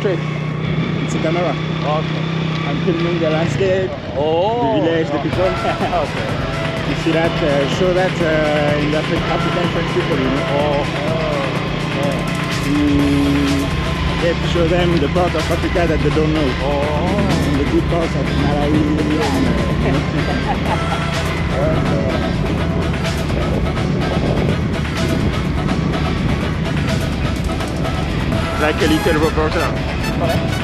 trick? It's a camera. Okay. I'm filming the landscape, the village, the people. Okay. You see that, show that in the African French people, you know. Yeah, to show them the part of Africa that they don't know. And the good parts of Malawi. Like a little reporter.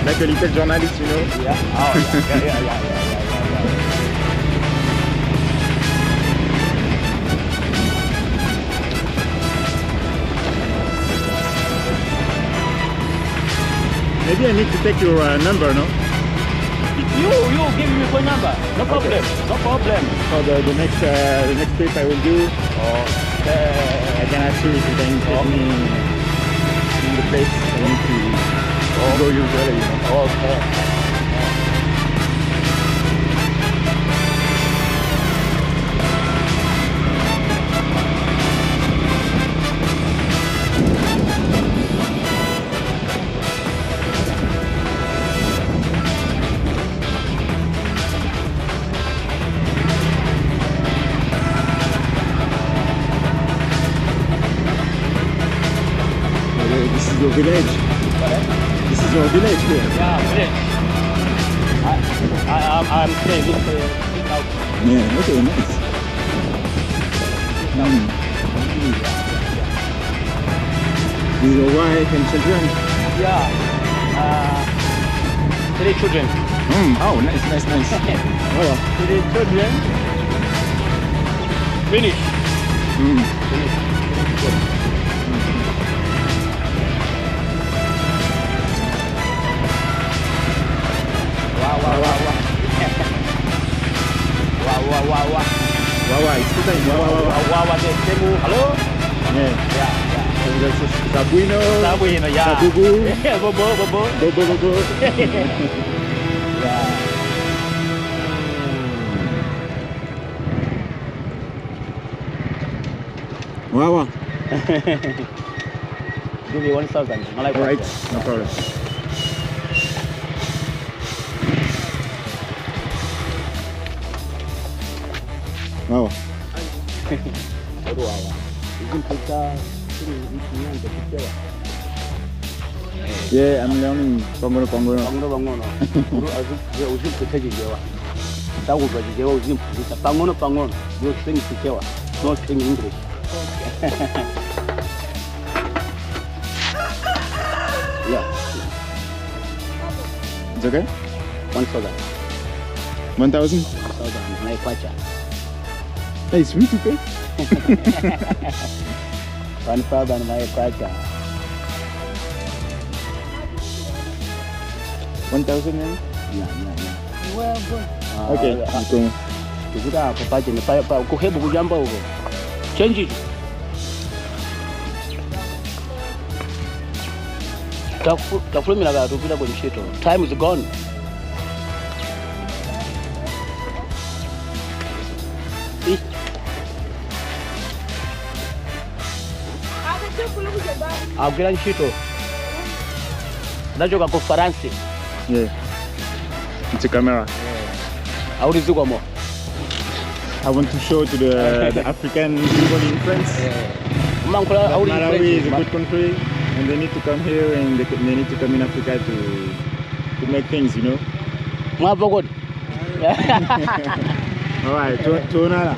Like a little journalist, you know. Yeah. Oh, yeah. Maybe I need to take your number, no? You give me phone number. No problem. Okay. No problem. For the next trip I will do. I can ask you if you can take me in the place I need to go usually, you know. Okay. This is your village. This is your village here. Yeah, village. I'm staying with out. Yeah, okay, nice. With your wife and children? Yeah. 3 children. Oh, nice. Oh. 3 children. Finish. Wow, it's good time. Wow. Hello? Yeah. Sabuino. Sabuino, yeah. Sabubu. Yeah, bobo. Bobo. Yeah. Wow. Give me 1,000. Alright, no problem. Wow. Yeah, I'm learning Pangono. 방로. 우리 아주 오줌 끝에지 제와. 따고 가지 제와 오줌 진짜 방로. 요 생이 제와. 너 생이 인그리. Yeah. It's okay? 1,000. 1,000? 1,000. My kwacha. Hey, it's really okay? 1,000 my kwacha. 1,000 yen? Yeah. Okay, cool. Tukura papaje ni pa kuhebu kujamba huko. Change it. Tafulumira gatupita kwenye shito. Time is gone. Agera nshito. Ndachoka ku France. Yeah. It's a camera. Aulizikwa mo. I want to show to the African people in France. Mankula Malawi is a good country and they need to come here and they need to come in Africa to make things, you know. Mwapo good. Alright, tuonana.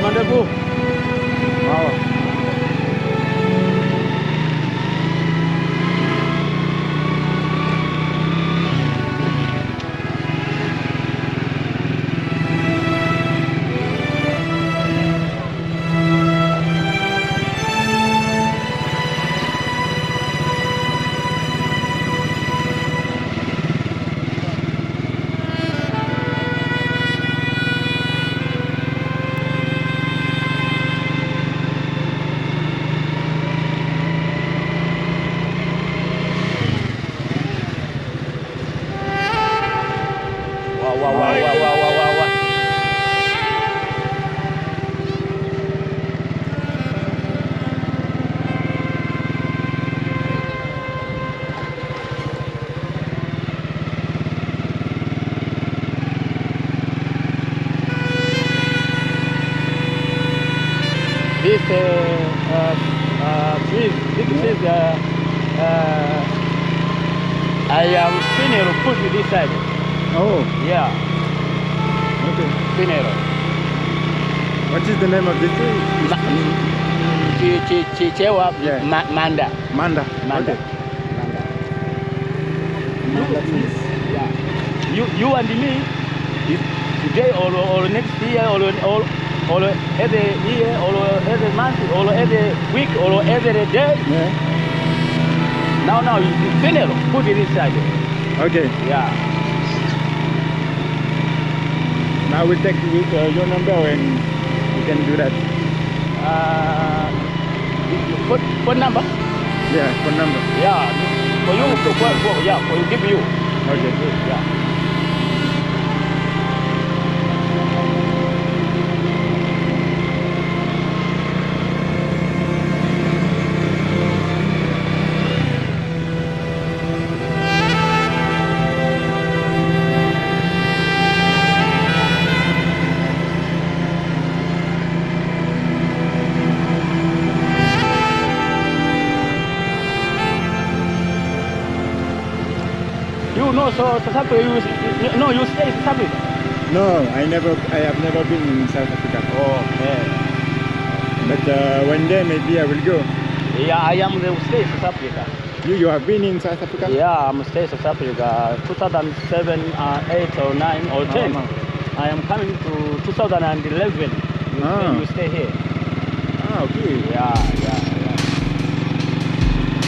Mandevu. Wow. Wow. This trees, I am finna put it this side. Oh, Yeah, okay. finero. What is the name of this tree? Chichewa Yeah. Manda. Manda. Manda. Okay. Manda trees. Yeah. You and me, is today or next year or every year or every month or every week or every day. Yeah. Now you finero. Put it inside. Okay. Yeah. Now we take your number when we can do that. What number? Yeah, phone number. Yeah. For you, for you, give you. Okay. Yeah. You know, so South Africa, you stay in South Africa. No, I have never been in South Africa. Oh, yeah. But one day maybe I will go. Yeah, I am the stay in South Africa. You have been in South Africa? Yeah, I'm stay in South Africa 2007, 8 or 9 or 10. no. I am coming to 2011. You stay here. Ah, okay. Yeah.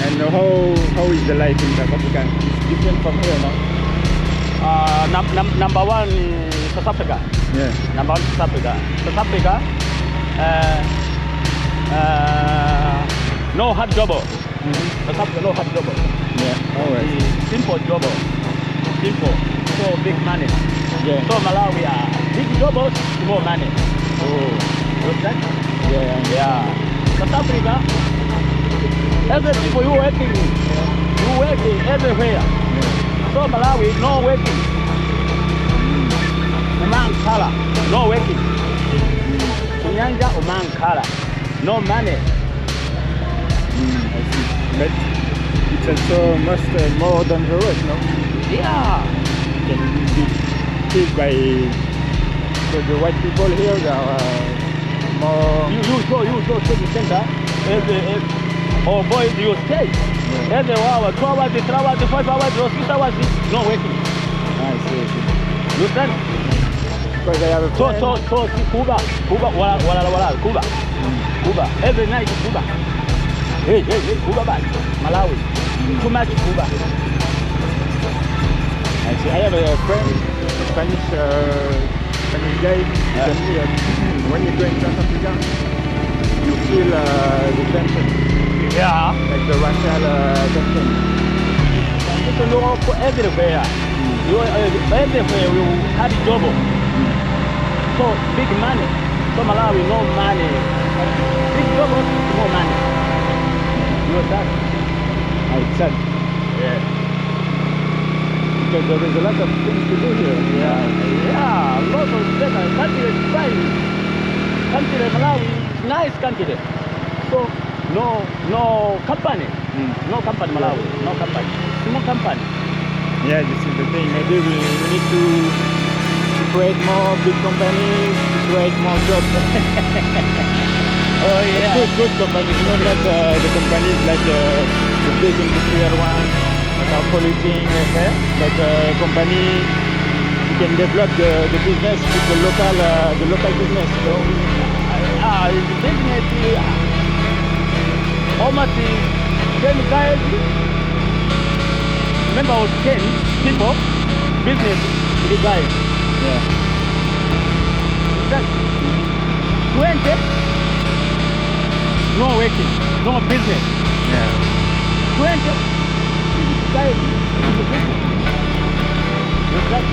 And how is the life in South Africa? It's different from here, no? Number one, South Africa. Yeah. Number one, South Africa. South Africa, no hard job. South Africa, no hard job. Yeah. All right. Simple job. Simple. So big money. Yeah. So Malawi, big jobs, small money. Oh. Understand? Yeah. South Africa, every people you working everywhere. So Malawi, no working. Umang kala, no working. Kunyanja umang kala, no money. I see. But it's also much more dangerous, no? Yeah. Can be killed by the white people here. They are more. You go to the center. Oh boy, you stay. Yeah. Every hour, 2 hours, 3 hours, 5 hours, 6 hours, no working. I see. You understand? Because I have a friend. So Cuba, Cuba. Cuba, every night Cuba. Hey, Cuba back. Malawi. Too much Cuba. I see. I have a friend, Spanish guy. He told me that when you go in South Africa, you feel the tension, Yeah. like the racial tension. It's a law for everywhere. Everywhere you have job. So big money. So Malawi, no money. Big job, no money. You understand? It's sad. Yeah. Because there is a lot of things to do here. Yeah, lots of better. Country is fine. Country Malawi, nice country. So no company. No company Malawi. No company. Small company. Yeah, this is the thing. Maybe we need to create more big companies, to create more jobs. Oh yeah. Good companies, not like the companies like the big industrial ones that are polluting, but company you can develop the business with the local business. The business almost 10 guys. Remember, I was 10 people. Business, 3 guys. Yeah. That's 20. No working, no business. Yeah. 20 guys in the business. What's that?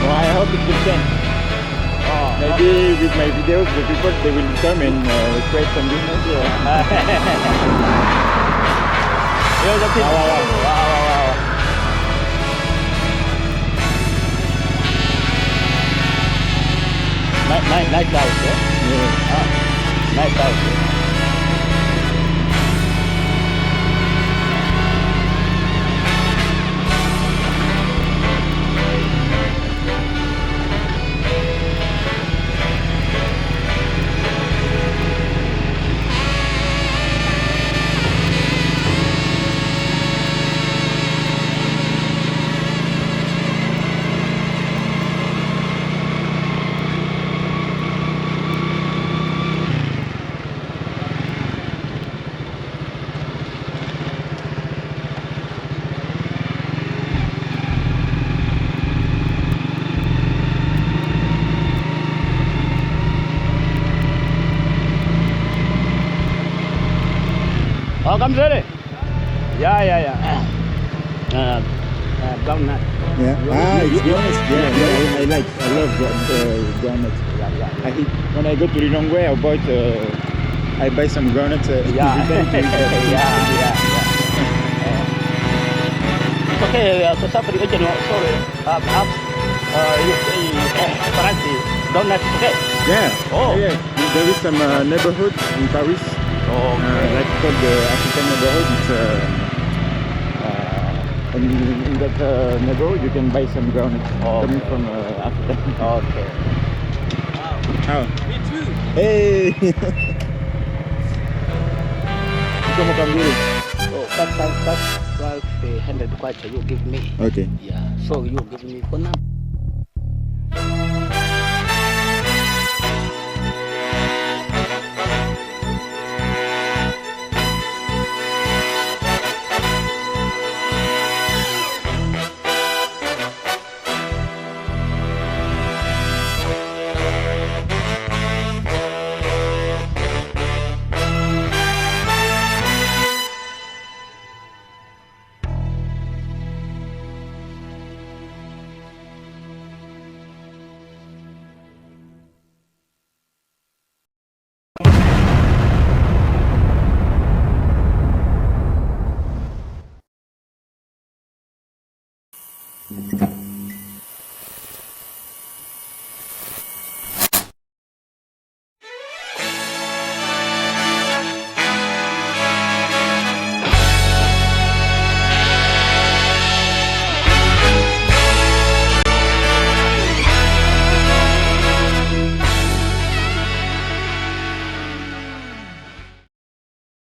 Well, I hope it will change. Maybe with my videos, the people they will come and create some business here. Here's the people. Wow. Nice house, yeah? Yeah. Nice house, yeah? Oh, come ready? Yeah. Brown nut. Yeah. It's groundnuts. Yeah. I love groundnuts. Yeah. I eat when I go to Lilongwe. I buy some groundnuts. Yeah. Yeah. Okay, so somebody, sorry. Perhaps you Francis, donut is okay. Yeah. Oh. Yeah. There is some neighborhood in Paris. Like called the African neighborhood. It's in that neighborhood you can buy some groundnuts coming from Africa. Okay. How? Me too. Hey. Comment cambier? Oh, that's 100 kwacha you give me. Okay. Yeah. So you give me for now.